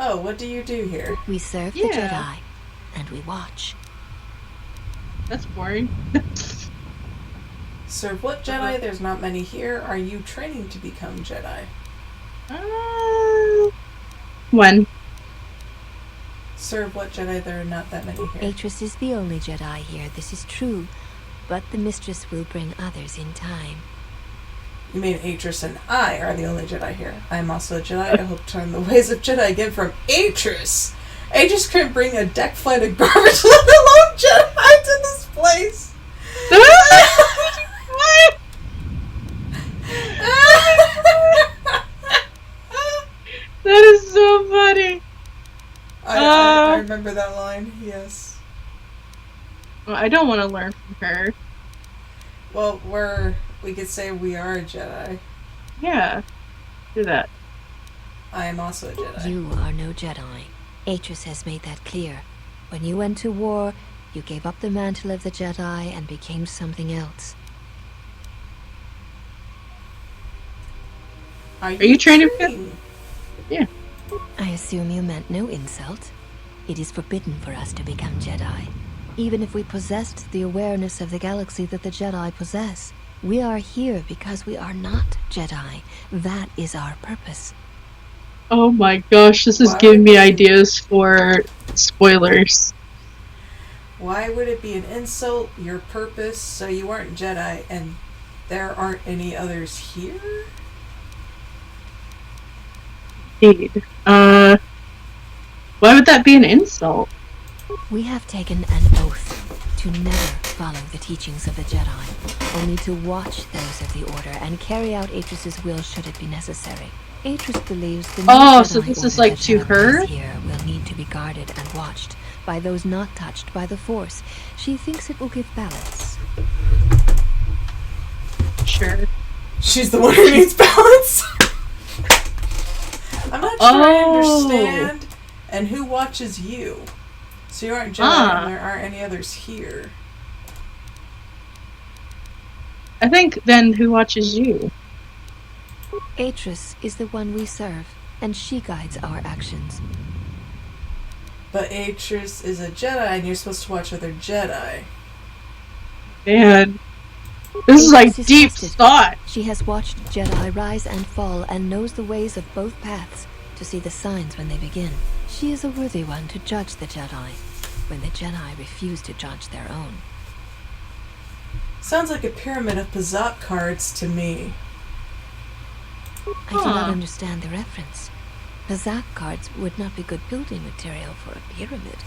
Oh, what do you do here? We serve the Jedi, and we watch. That's boring. Serve what Jedi? There's not many here. Are you training to become Jedi? When? Serve what Jedi? There are not that many here. Atris is the only Jedi here, this is true, but the mistress will bring others in time. You mean Atris and I are the only Jedi here. I am also a Jedi. I hope to learn the ways of Jedi again from Atris. Atris couldn't bring a deck flight of garbage, let alone Jedi to this place. What? That is so funny. I remember that line, yes. Well, I don't want to learn from her. Well, we could say we are a Jedi. Yeah, do that. I am also a Jedi. You are no Jedi. Atris has made that clear. When you went to war, you gave up the mantle of the Jedi and became something else. Are you training? Yeah. I assume you meant no insult. It is forbidden for us to become Jedi. Even if we possessed the awareness of the galaxy that the Jedi possess, we are here because we are not Jedi. That is our purpose. Oh my gosh, this is giving me ideas for spoilers. Why would it be an insult, your purpose, so you aren't Jedi, and there aren't any others here? Indeed. Why would that be an insult? We have taken an oath to never follow the teachings of the Jedi, only to watch those of the Order and carry out Atris's will should it be necessary. Atris believes the new Jedi so this is Order like that to her? here will need to be guarded and watched by those not touched by the Force. She thinks it will give balance. Sure. She's the one who needs balance. I'm not sure I understand. And who watches you? So you aren't Jedi and there aren't any others here. I think then who watches you? Atris is the one we serve, and she guides our actions. But Atris is a Jedi and you're supposed to watch other Jedi. Man. This is like deep tested. thought. She has watched Jedi rise and fall and knows the ways of both paths to see the signs when they begin. She is a worthy one to judge the Jedi when the Jedi refuse to judge their own. Sounds like a pyramid of Pazak cards to me. I do not understand the reference. Pazak cards would not be good building material for a pyramid.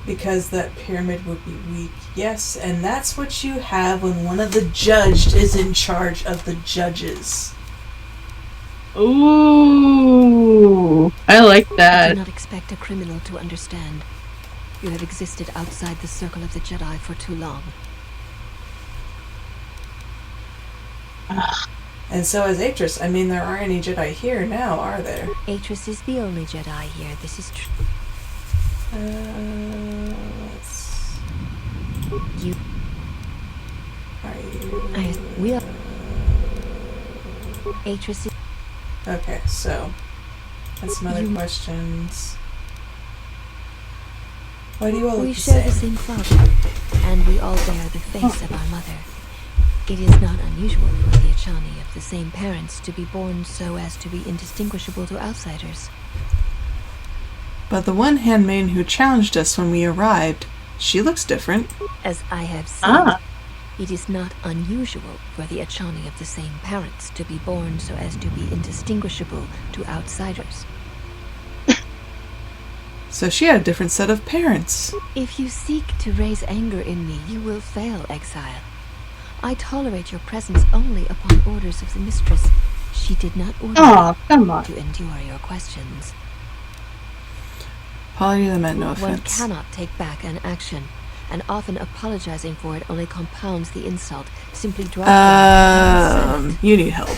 Because that pyramid would be weak. Yes, and that's what you have when one of the judged is in charge of the judges. Ooh, I like I that. do not expect a criminal to understand. You have existed outside the circle of the Jedi for too long. And so is Atris. I mean, there aren't any Jedi here now, are there? Atris is the only Jedi here. This is true. You. We are. Atris is. Okay, so that's some other questions. Why do you all look We the share the same? same father, and we all bear the face of our mother. It is not unusual for the Achani of the same parents to be born so as to be indistinguishable to outsiders. But the one handmaiden who challenged us when we arrived, she looks different. As I have said, it is not unusual for the Achani of the same parents to be born so as to be indistinguishable to outsiders. So she had a different set of parents. If you seek to raise anger in me, you will fail, exile. I tolerate your presence only upon orders of the mistress. She did not order me to endure your questions. Polly, that meant no One offense. cannot take back an action, and often apologizing for it only compounds the insult. Simply drop them. You need help.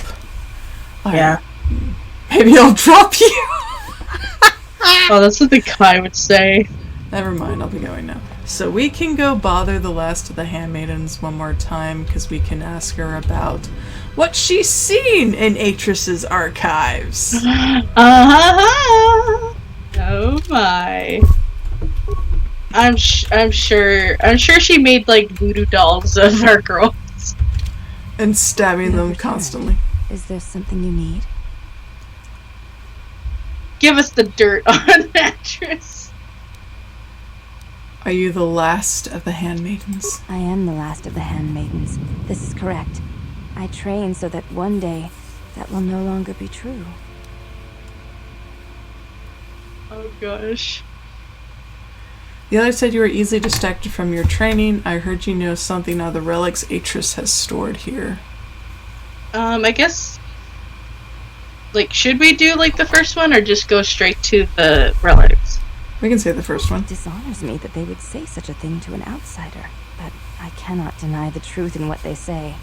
Yeah. Maybe I'll drop you. Oh, that's what the guy would say. Never mind, I'll be going now. So we can go bother the last of the handmaidens one more time, because we can ask her about what she's seen in Atris's archives. Oh my. I'm sure she made like voodoo dolls of our girls. And stabbing them constantly. Is there something you need? Give us the dirt on Atris. Are you the last of the handmaidens? I am the last of the handmaidens. This is correct. I train so that one day that will no longer be true. Oh gosh. The other said you were easily distracted from your training. I heard you know something of the relics Atris has stored here. I guess, like, should we do, like, the first one, or just go straight to the relics? We can say the first one. It dishonors me that they would say such a thing to an outsider, but I cannot deny the truth in what they say.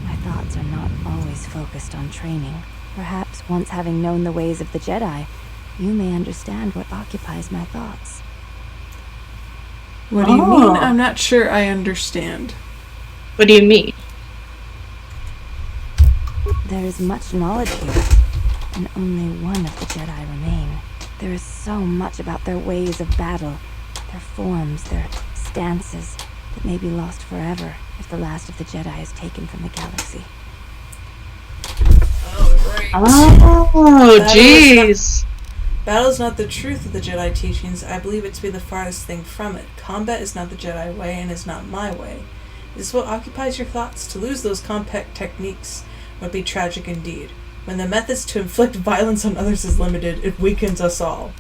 My thoughts are not always focused on training. Perhaps once having known the ways of the Jedi, you may understand what occupies my thoughts. What do you mean? I'm not sure I understand. What do you mean? There is much knowledge here, and only one of the Jedi remain. There is so much about their ways of battle, their forms, their stances, that may be lost forever if the last of the Jedi is taken from the galaxy. Oh, right. Oh, jeez. Battle is not the truth of the Jedi teachings. I believe it to be the farthest thing from it. Combat is not the Jedi way and is not my way. Is what occupies your thoughts. To lose those compact techniques would be tragic indeed. When the methods to inflict violence on others is limited, it weakens us all.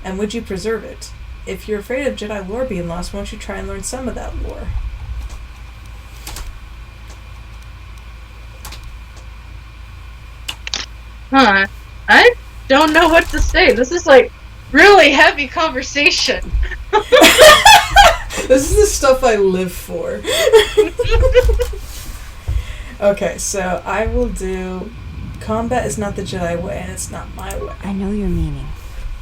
And would you preserve it? If you're afraid of Jedi lore being lost, won't you try and learn some of that lore? Huh. I don't know what to say. This is like really heavy conversation. This is the stuff I live for. Okay, so I will do combat is not the Jedi way and it's not my way. I know your meaning,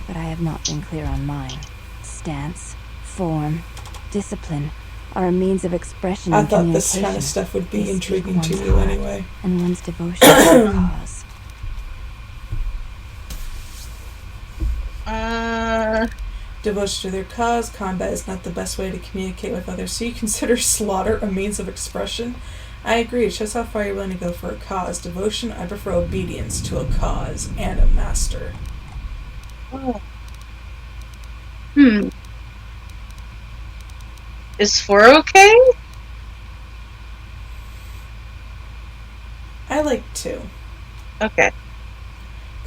but I have not been clear on mine. Stance, form, discipline are a means of expression I and thought this communication. kind of stuff would be They intriguing speak to one's you heart anyway. And one's devotion to the cause. Devotion to their cause, combat is not the best way to communicate with others, so you consider slaughter a means of expression? I agree, it shows how far you're willing to go for a cause. Devotion, I prefer obedience to a cause and a master. Oh. Is 4 okay? I like 2. Okay.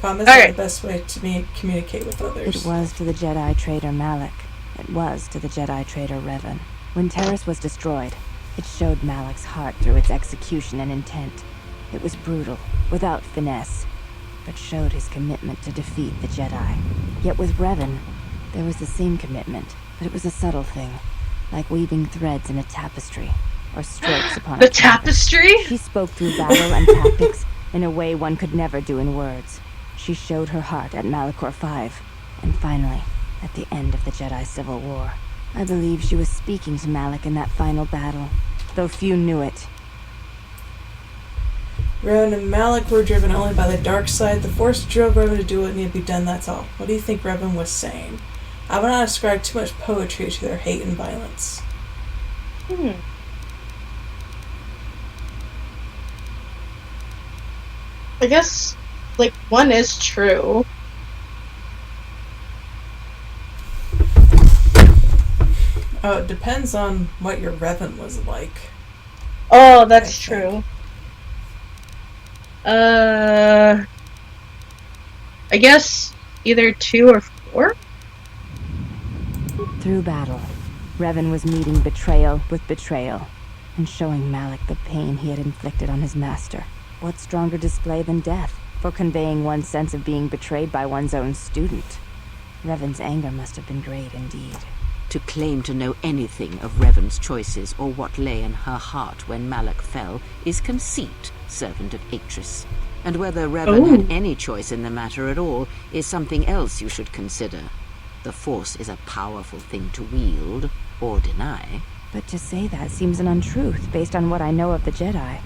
Combat's not the best way to communicate with others. It was to the Jedi traitor Malak. It was to the Jedi traitor Revan. When Terrace was destroyed, it showed Malak's heart through its execution and intent. It was brutal, without finesse, but showed his commitment to defeat the Jedi. Yet with Revan, there was the same commitment, but it was a subtle thing, like weaving threads in a tapestry, or strokes upon the a canvas. tapestry? She spoke through battle and tactics in a way one could never do in words. She showed her heart at Malachor V, and finally, at the end of the Jedi Civil War. I believe she was speaking to Malak in that final battle, though few knew it. Revan and Malak were driven only by the dark side. The Force drove Revan to do what needed to be done, that's all. What do you think Revan was saying? I will not ascribe too much poetry to their hate and violence. I guess, like, one is true. Oh, it depends on what your Revan was like. Oh, that's true. I guess either 2 or 4? Through battle, Revan was meeting betrayal with betrayal, and showing Malak the pain he had inflicted on his master. What stronger display than death for conveying one's sense of being betrayed by one's own student? Revan's anger must have been great indeed. To claim to know anything of Revan's choices or what lay in her heart when Malak fell is conceit, servant of Atris. And whether Revan had any choice in the matter at all is something else you should consider. The Force is a powerful thing to wield or deny. But to say that seems an untruth based on what I know of the Jedi.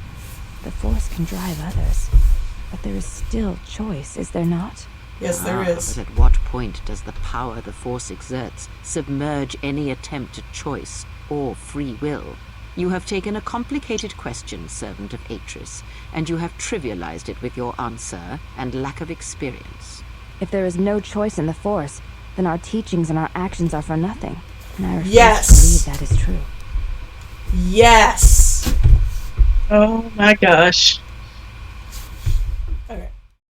The Force can drive others, but there is still choice, is there not? Yes, there is. But at what point does the power the Force exerts submerge any attempt at choice or free will? You have taken a complicated question, servant of Atris, and you have trivialized it with your answer and lack of experience. If there is no choice in the Force, then our teachings and our actions are for nothing. And I refuse Yes. to believe that is true. Yes! Oh my gosh.